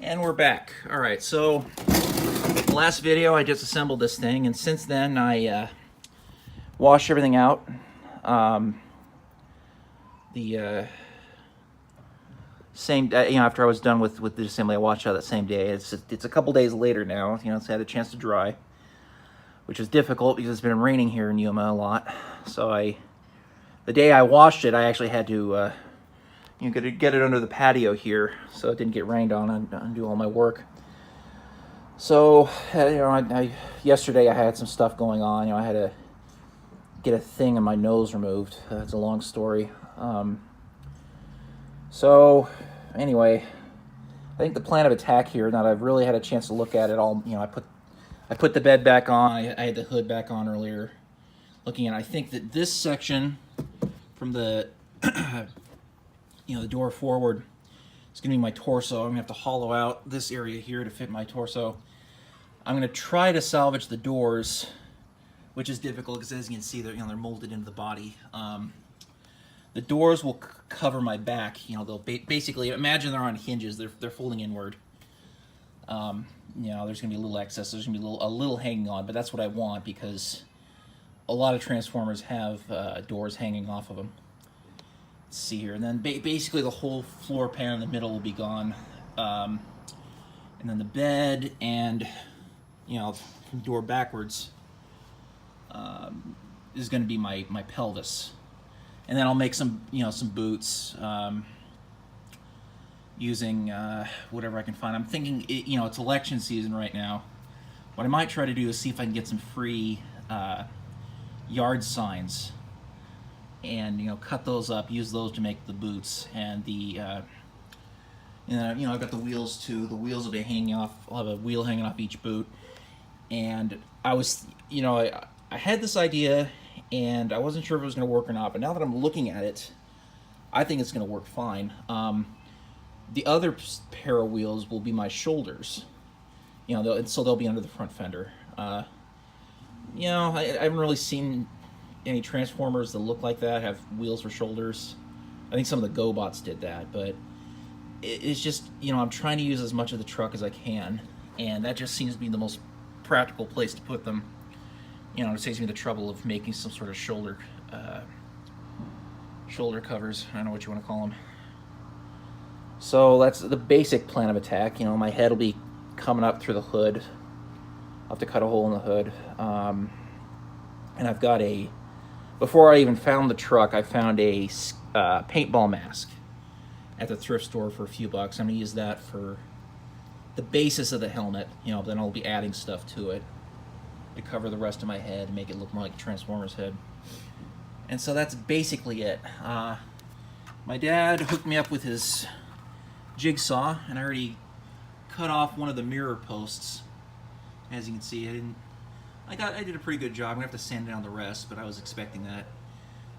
And we're back. All right, so last video I just assembled this thing, and since then I washed everything out. The same day, after I was done with the assembly, I washed out that same day. It's a couple days later now. It's had a chance to dry, which is difficult because it's been raining here in Yuma a lot. So the day I washed it, I actually had to get it under the patio here so it didn't get rained on and do all my work. So yesterday I had some stuff going on. I had to get a thing in my nose removed. It's a long story. So anyway, I think the plan of attack here, now that I've really had a chance to look at it all, I put the bed back on. I had the hood back on earlier. Looking at, I think that this section from the the door forward is going to be my torso. I'm going to have to hollow out this area here to fit my torso. I'm going to try to salvage the doors, which is difficult because, as you can see, they're molded into the body. The doors will cover my back. They'll basically, imagine they're on hinges. They're folding inward. There's going to be a little excess. There's going to be a little hanging on, but that's what I want because a lot of Transformers have doors hanging off of them. Let's see here, and then basically the whole floor pan in the middle will be gone, and then the bed and from door backwards is going to be my pelvis, and then I'll make some some boots using whatever I can find. I'm thinking it's election season right now. What I might try to do is see if I can get some free yard signs and cut those up, use those to make the boots, and the I've got the wheels too. The wheels will be hanging off. I'll have a wheel hanging off each boot. And I was I had this idea and I wasn't sure if it was going to work or not, but now that I'm looking at it, I think it's going to work fine. The other pair of wheels will be my shoulders, so they'll be under the front fender. I haven't really seen any Transformers that look like that, have wheels for shoulders. I think some of the GoBots did that, but it's just, I'm trying to use as much of the truck as I can, and that just seems to be the most practical place to put them. It saves me the trouble of making some sort of shoulder covers. I don't know what you want to call them. So that's the basic plan of attack. My head will be coming up through the hood. I'll have to cut a hole in the hood. And I've got before I even found the truck, I found a paintball mask at the thrift store for a few bucks. I'm going to use that for the basis of the helmet. Then I'll be adding stuff to it to cover the rest of my head and make it look more like a Transformer's head. And so that's basically it. My dad hooked me up with his jigsaw, and I already cut off one of the mirror posts. As you can see, I did a pretty good job. I'm going to have to sand down the rest, but I was expecting that.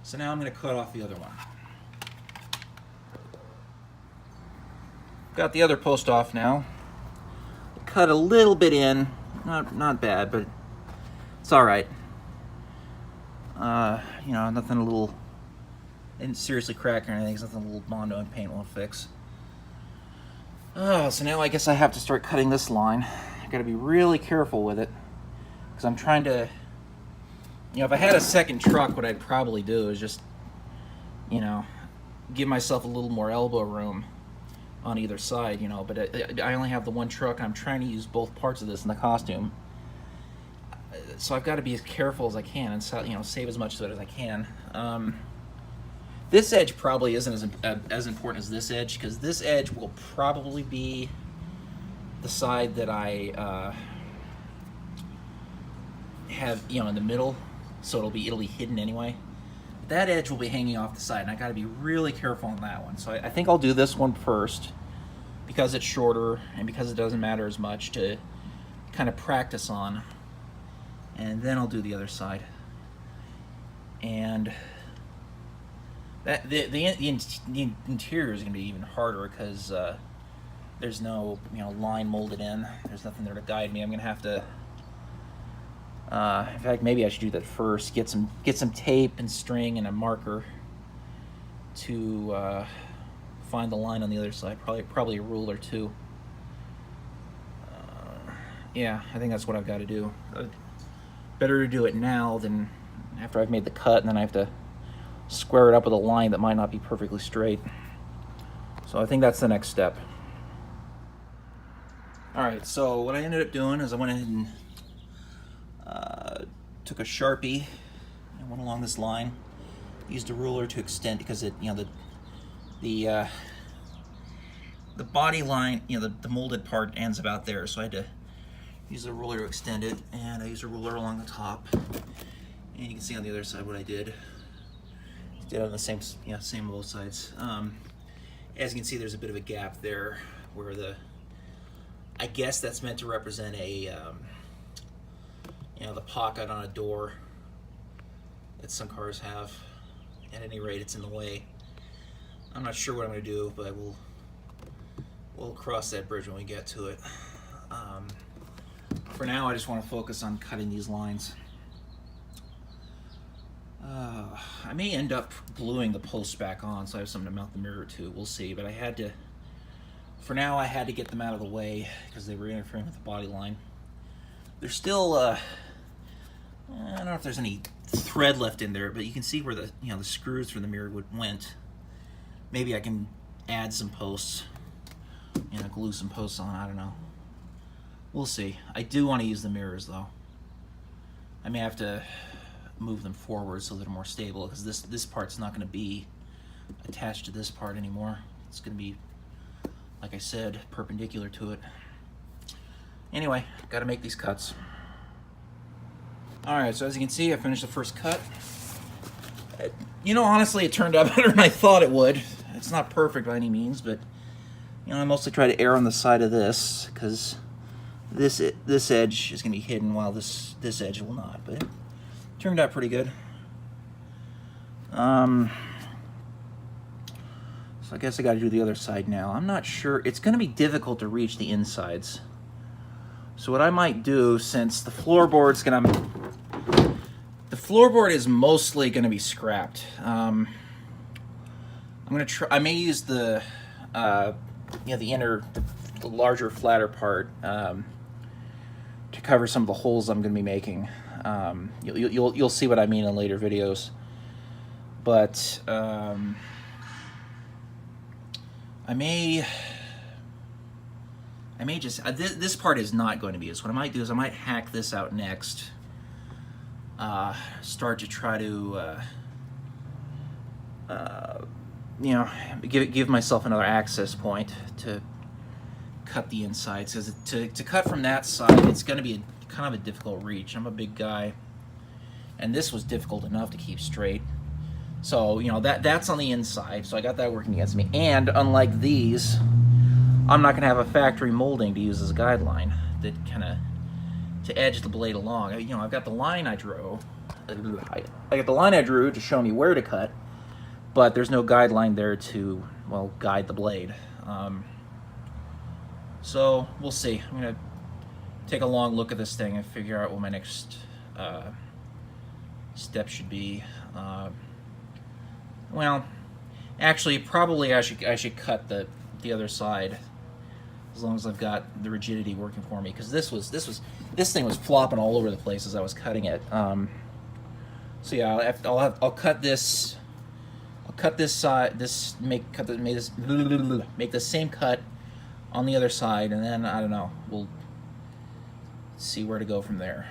So now I'm going to cut off the other one. Got the other post off now. Cut a little bit in. Not bad, but it's alright. Nothing a little... Didn't seriously crack or anything. It's nothing a little Bondo and paint won't fix. So now I guess I have to start cutting this line. I got to be really careful with it. Because I'm trying to, if I had a second truck, what I'd probably do is just, give myself a little more elbow room on either side, but I only have the one truck, and I'm trying to use both parts of this in the costume. So I've got to be as careful as I can and, save as much of it as I can. This edge probably isn't as important as this edge, because this edge will probably be the side that I have in the middle, so it'll be hidden anyway. But that edge will be hanging off the side, and I got to be really careful on that one. So I think I'll do this one first because it's shorter and because it doesn't matter as much to kind of practice on, and then I'll do the other side. And that the interior is going to be even harder because there's no line molded in. There's nothing there to guide me. I'm going to have to in fact, maybe I should do that first. Get some tape and string and a marker to find the line on the other side. Probably a ruler too. Yeah, I think that's what I've got to do. Better to do it now than after I've made the cut, and then I have to square it up with a line that might not be perfectly straight. So I think that's the next step. Alright, so what I ended up doing is I went ahead and took a Sharpie and went along this line. Used a ruler to extend, because it, the body line, the molded part ends about there, so I had to use a ruler to extend it, and I used a ruler along the top. And you can see on the other side what I did. Did it on the same on both sides. As you can see, there's a bit of a gap there where I guess that's meant to represent a, the pocket on a door that some cars have. At any rate, it's in the way. I'm not sure what I'm going to do, but we'll cross that bridge when we get to it. For now, I just want to focus on cutting these lines. I may end up gluing the posts back on, so I have something to mount the mirror to. We'll see, but for now, I had to get them out of the way because they were interfering with the body line. There's still, I don't know if there's any thread left in there, but you can see where the screws for the mirror went. Maybe I can add some posts, glue some posts on. I don't know. We'll see. I do want to use the mirrors though. I may have to move them forward so they're more stable, because this part's not going to be attached to this part anymore. It's going to be, like I said, perpendicular to it. Anyway, got to make these cuts. Alright, so as you can see, I finished the first cut. Honestly, it turned out better than I thought it would. It's not perfect by any means, but I mostly try to err on the side of this, because this edge is going to be hidden while this edge will not, but it turned out pretty good. So I guess I got to do the other side now. I'm not sure. It's going to be difficult to reach the insides. So what I might do, since the floorboard is mostly going to be scrapped. I'm going to try. I may use the inner, the larger, flatter part to cover some of the holes I'm going to be making. You'll see what I mean in later videos. But I may just, this part is not going to be used. What I might do is I might hack this out next. Start to try to, give myself another access point to cut the insides. Because to cut from that side, it's going to be kind of a difficult reach. I'm a big guy, and this was difficult enough to keep straight. So, that's on the inside, so I got that working against me. And unlike these, I'm not going to have a factory molding to use as a guideline that kind of to edge the blade along. I've got the line I drew. I got the line I drew to show me where to cut, but there's no guideline there to, guide the blade. So we'll see. I'm going to take a long look at this thing and figure out what my next step should be. Actually, probably I should cut the other side, as long as I've got the rigidity working for me, because this thing was flopping all over the place as I was cutting it. So yeah, I'll cut this. I'll cut this side. Make the same cut on the other side, and then I don't know. We'll see where to go from there.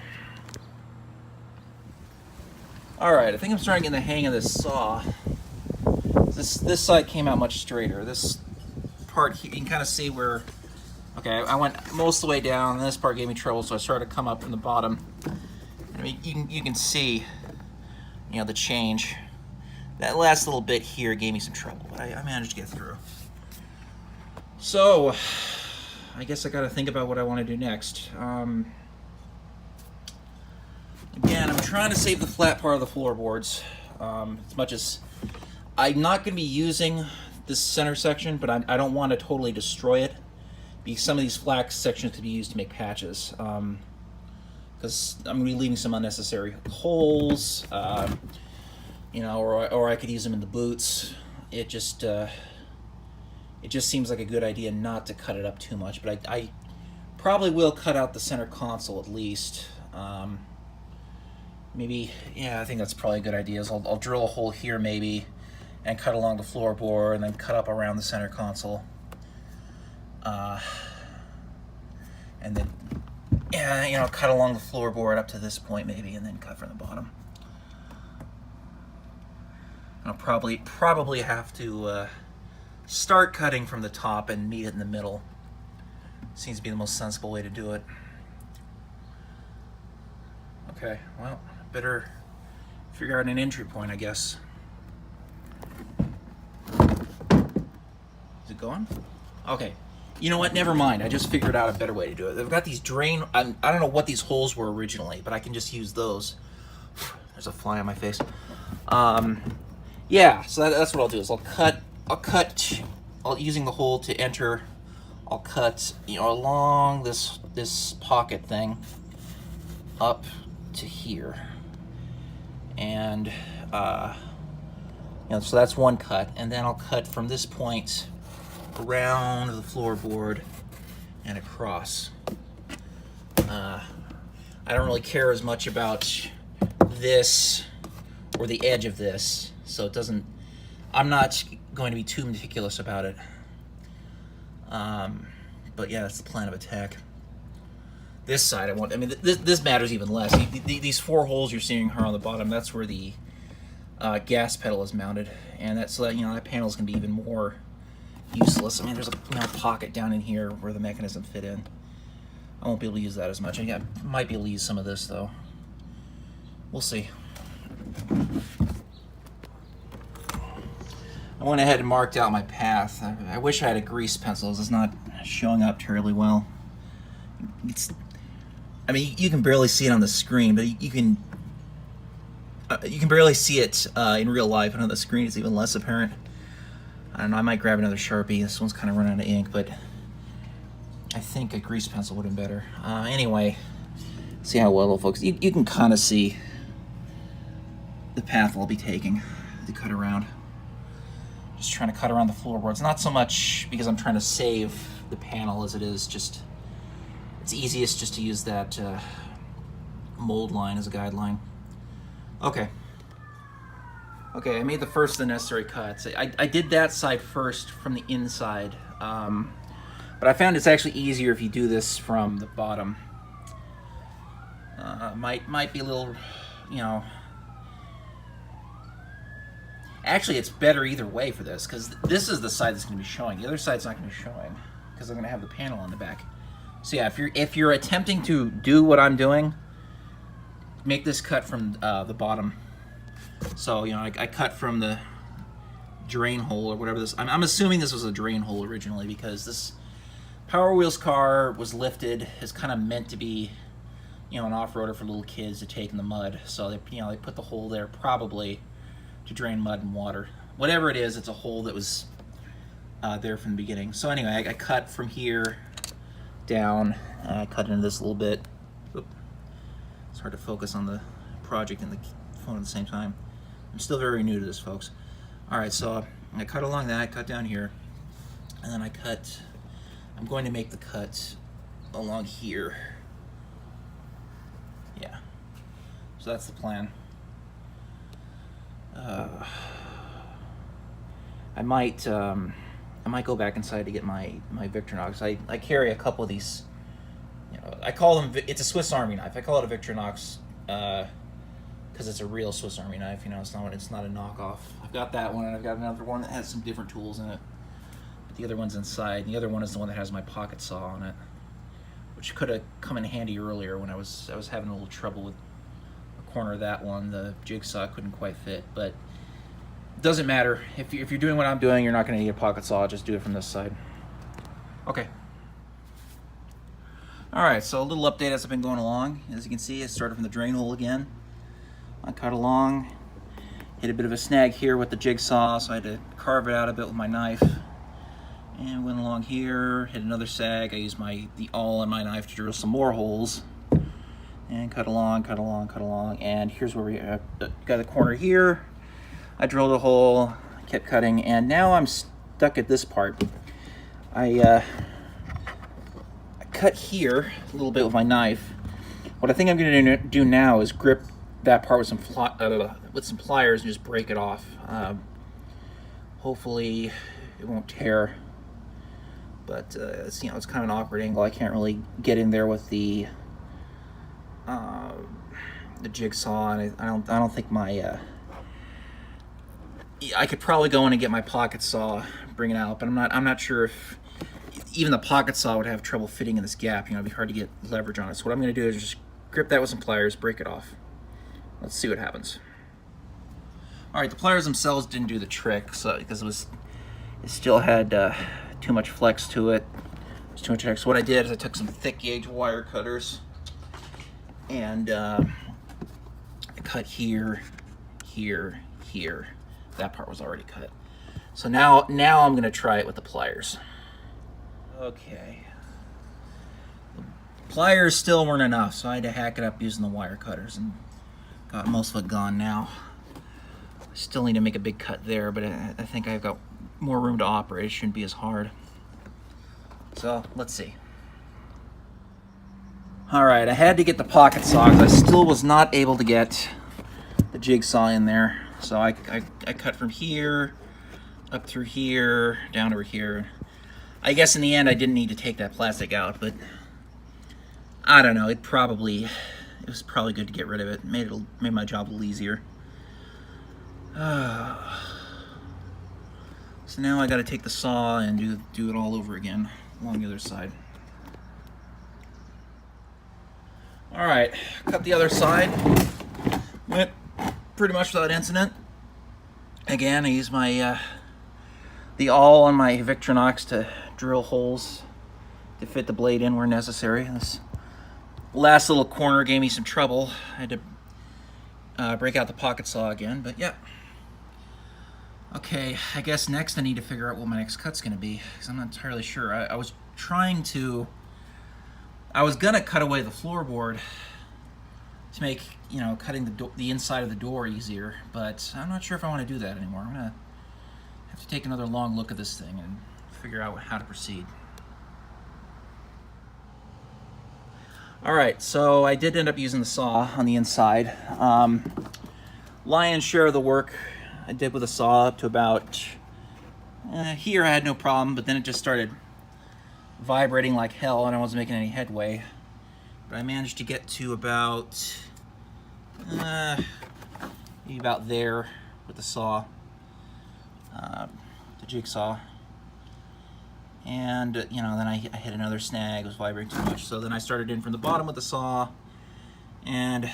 All right, I think I'm starting to get the hang of this saw. This side came out much straighter. This part here, you can kind of see where. Okay, I went most of the way down, and this part gave me trouble, so I started to come up from the bottom. I mean, you can see, the change. That last little bit here gave me some trouble, but I managed to get through. So, I guess I got to think about what I want to do next. Again, I'm trying to save the flat part of the floorboards as much as I'm not going to be using this center section, but I don't want to totally destroy it, because some of these flat sections could be used to make patches. Because I'm going to be leaving some unnecessary holes, or I could use them in the boots. It just seems like a good idea not to cut it up too much, but I probably will cut out the center console at least. Maybe, yeah, I think that's probably a good idea. I'll drill a hole here maybe, and cut along the floorboard, and then cut up around the center console. And then, yeah, you know, cut along the floorboard up to this point maybe, and then cut from the bottom. I'll probably have to start cutting from the top and meet it in the middle. Seems to be the most sensible way to do it. Okay, well, better figure out an entry point, I guess. Is it going? Okay. You know what? Never mind. I just figured out a better way to do it. They've got these drain... I don't know what these holes were originally, but I can just use those. There's a fly on my face. Yeah, so that's what I'll do is using the hole to enter, I'll cut, you know, along this pocket thing up to here. And, you know, so that's one cut. And then I'll cut from this point around the floorboard and across. I don't really care as much about this or the edge of this, so it doesn't, I'm not going to be too meticulous about it. But yeah, that's the plan of attack. This side I mean, this matters even less. These 4 holes you're seeing here on the bottom, that's where the gas pedal is mounted, and that's, you know, that panel is going to be even more useless. I mean, there's a pocket down in here where the mechanism fit in. I won't be able to use that as much. I might be able to use some of this though. We'll see. I went ahead and marked out my path. I wish I had a grease pencil. It's not showing up terribly well. I mean, you can barely see it on the screen, but you can barely see it in real life, and on the screen it's even less apparent. I don't know, I might grab another Sharpie. This one's kind of running out of ink, but I think a grease pencil would have been better. Anyway, see how well it'll focus. You can kind of see the path I'll be taking to cut around. Just trying to cut around the floorboards. Not so much because I'm trying to save the panel as it is just, it's easiest just to use that mold line as a guideline. Okay. Okay, I made the first of the necessary cuts. I did that side first from the inside, but I found it's actually easier if you do this from the bottom. Might be a little, you know... Actually, it's better either way for this, because this is the side that's going to be showing. The other side's not going to be showing, because I'm going to have the panel on the back. So yeah, if you're attempting to do what I'm doing, make this cut from the bottom. So, you know, I cut from the drain hole or whatever this... I'm assuming this was a drain hole originally, because this Power Wheels car was lifted. It's kind of meant to be, you know, an off-roader for little kids to take in the mud. So they, you know, they put the hole there probably to drain mud and water. Whatever it is, it's a hole that was there from the beginning. So anyway, I cut from here down. I cut into this a little bit. Oop. It's hard to focus on the project and the phone at the same time. I'm still very new to this, folks. Alright, so I cut along that, cut down here, and then I'm going to make the cut along here. Yeah. So that's the plan. I might go back inside to get my Victorinox. I carry a couple of these. You know, I call them. It's a Swiss Army knife. I call it a Victorinox because it's a real Swiss Army knife. You know, it's not a knockoff. I've got that one, and I've got another one that has some different tools in it. But the other one's inside. And the other one is the one that has my pocket saw on it, which could have come in handy earlier when I was having a little trouble with the corner of that one. The jigsaw couldn't quite fit, but it doesn't matter. If you're doing what I'm doing, you're not going to need a pocket saw. Just do it from this side. Okay. Alright, so a little update as I've been going along. As you can see, I started from the drain hole again. I cut along, hit a bit of a snag here with the jigsaw, so I had to carve it out a bit with my knife. And went along here, hit another sag. I used the awl on my knife to drill some more holes. And cut along, and here's where we got a corner here. I drilled a hole, kept cutting, and now I'm stuck at this part. I cut here a little bit with my knife. What I think I'm going to do now is grip that part with some pliers and just break it off. Hopefully it won't tear, but it's, you know, it's kind of an awkward angle. I can't really get in there with the jigsaw, and I don't think my I could probably go in and get my pocket saw, bring it out, but I'm not sure if even the pocket saw would have trouble fitting in this gap. You know, it'd be hard to get leverage on it. So what I'm going to do is just grip that with some pliers, break it off. Let's see what happens. All right, the pliers themselves didn't do the trick, so because it still had too much flex to it. It was too much. So what I did is I took some thick gauge wire cutters and I cut here, here, here. That part was already cut. So now I'm going to try it with the pliers. Okay. The pliers still weren't enough, so I had to hack it up using the wire cutters, and got most of it gone now. I still need to make a big cut there, but I think I've got more room to operate. It shouldn't be as hard. So let's see. All right, I had to get the pocket saw because I still was not able to get the jigsaw in there. So I cut from here up through here, down over here. I guess in the end I didn't need to take that plastic out, but I don't know. It was probably good to get rid of it. Made my job a little easier. So now I got to take the saw and do it all over again along the other side. All right, cut the other side. Went pretty much without incident. Again, I used my the awl on my Victronox to drill holes to fit the blade in where necessary. This last little corner gave me some trouble. I had to break out the pocket saw again, but yeah. Okay, I guess next I need to figure out what my next cut's gonna be, because I'm not entirely sure. I was gonna cut away the floorboard to make, you know, cutting the inside of the door easier, but I'm not sure if I want to do that anymore. I'm gonna have to take another long look at this thing and figure out how to proceed. All right, so I did end up using the saw on the inside. Lion's share of the work I did with the saw up to about here. I had no problem, but then it just started vibrating like hell and I wasn't making any headway. But I managed to get to about maybe about there with the saw, the jigsaw. And you know, then I hit another snag. It was vibrating too much, so then I started in from the bottom with the saw, and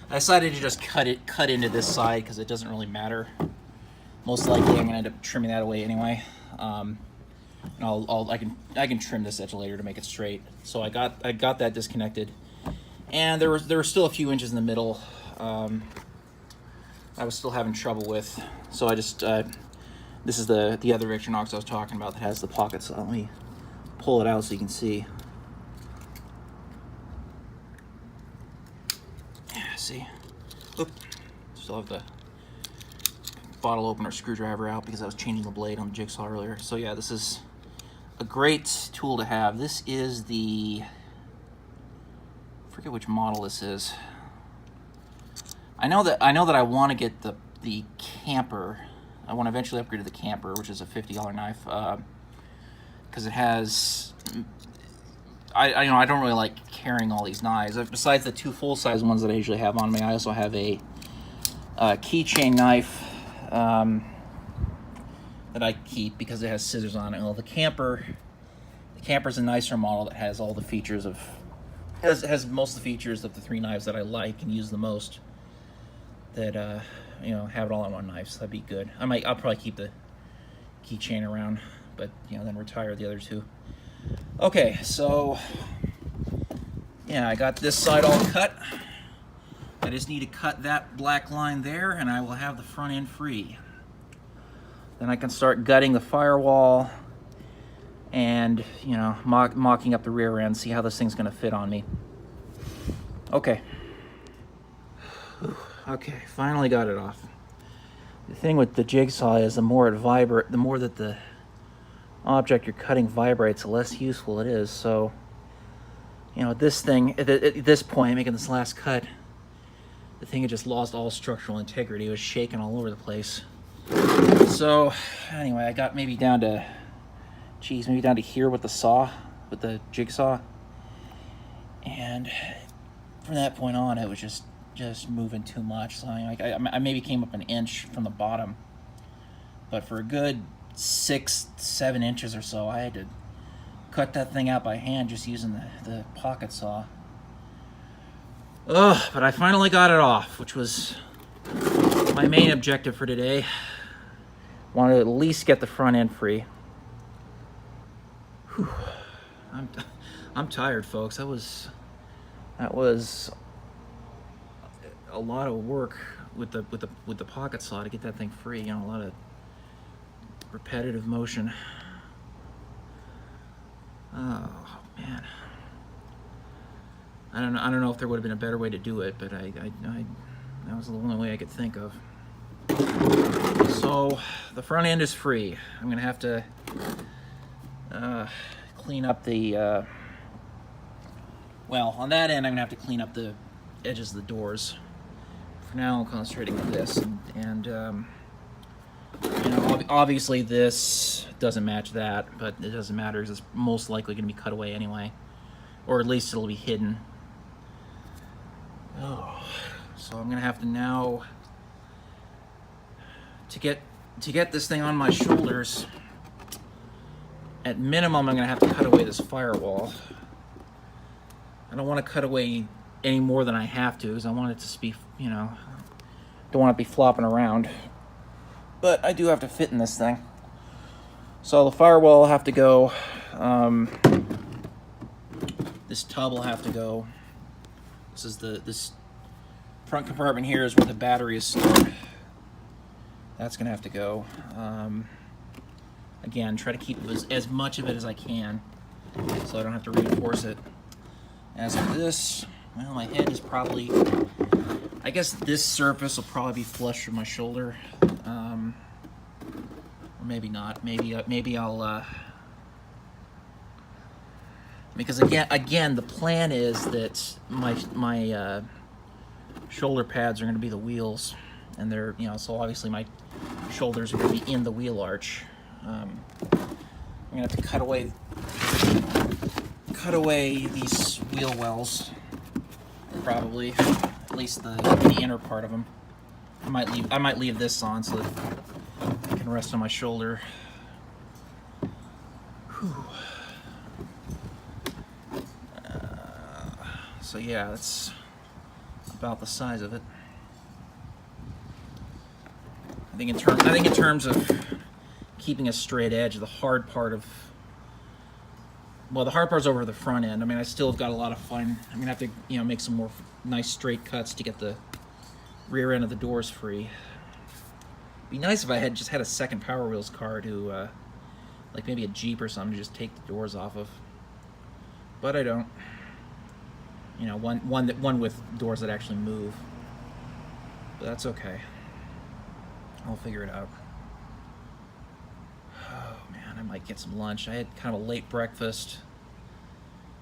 I decided to just cut into this side because it doesn't really matter. Most likely, I'm gonna end up trimming that away anyway. And I can trim this edge later to make it straight. So I got that disconnected, and there were still a few inches in the middle. I was still having trouble with, so I just this is the other Victronox I was talking about that has the pocket saw. Let me pull it out so you can see. Yeah, see? Oop. Still have the bottle opener screwdriver out because I was changing the blade on the jigsaw earlier. So yeah, this is a great tool to have. This is I forget which model this is. I know that I want to get the camper. I want to eventually upgrade to the camper, which is a $50 knife, because it has. I don't really like carrying all these knives. Besides the two full-size ones that I usually have on me, I also have a keychain knife that I keep because it has scissors on it. Well, the camper's a nicer model that has all the features of has most of the features of the three knives that I like and use the most. That you know, have it all on one knife, so that'd be good. I'll probably keep the keychain around, but you know, then retire the other two. Okay, so yeah, I got this side all cut. I just need to cut that black line there, and I will have the front end free. Then I can start gutting the firewall and, you know, mocking up the rear end, see how this thing's gonna fit on me. Okay. Okay, finally got it off. The thing with the jigsaw is the more that the object you're cutting vibrates, the less useful it is. So You know, this thing, at this point, making this last cut, the thing had just lost all structural integrity. It was shaking all over the place. So, anyway, I got maybe down to, maybe down to here with the saw, with the jigsaw. And from that point on, it was just moving too much. So I maybe came up an inch from the bottom. But for a good 6-7 inches or so, I had to cut that thing out by hand just using the pocket saw. Ugh, but I finally got it off, which was my main objective for today. Wanted to at least get the front end free. Whew. I'm tired, folks. That was a lot of work with the pocket saw to get that thing free. You know, a lot of repetitive motion. Oh man, I don't know if there would have been a better way to do it, but I that was the only way I could think of. So the front end is free. I'm gonna have to clean up the well, on that end I'm gonna have to clean up the edges of the doors. For now, I'm concentrating on this, and you know, obviously this doesn't match that, but it doesn't matter because it's most likely going to be cut away anyway, or at least it'll be hidden. Oh, so I'm going to have to now, to get this thing on my shoulders, at minimum I'm going to have to cut away this firewall. I don't want to cut away any more than I have to because I want it to be, you know, don't want it to be flopping around. But I do have to fit in this thing. So the firewall will have to go. This tub will have to go. This front compartment here is where the battery is stored. That's gonna have to go. Again, try to keep as much of it as I can, so I don't have to reinforce it. As for this, well, my head is probably, I guess this surface will probably be flush with my shoulder. Or maybe not. Maybe I'll because again the plan is that my shoulder pads are going to be the wheels, and they're, you know, so obviously my shoulders are going to be in the wheel arch. I'm going to have to cut away these wheel wells, probably, at least the inner part of them. I might leave this on so that I can rest on my shoulder. So yeah, that's about the size of it. I think in terms of keeping a straight edge, the hard part's over the front end. I mean, I still have got a lot of fun. I'm gonna have to, you know, make some more nice straight cuts to get the rear end of the doors free. Be nice if I had just had a second Power Wheels car to, like maybe a Jeep or something, to just take the doors off of. But I don't. You know, one with doors that actually move. But that's okay. I'll figure it out. Oh man, I might get some lunch. I had kind of a late breakfast,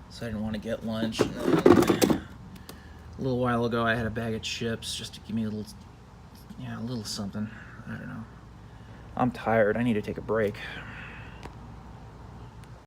so I didn't want to get lunch. A little while ago, I had a bag of chips just to give me a little something. I don't know. I'm tired. I need to take a break.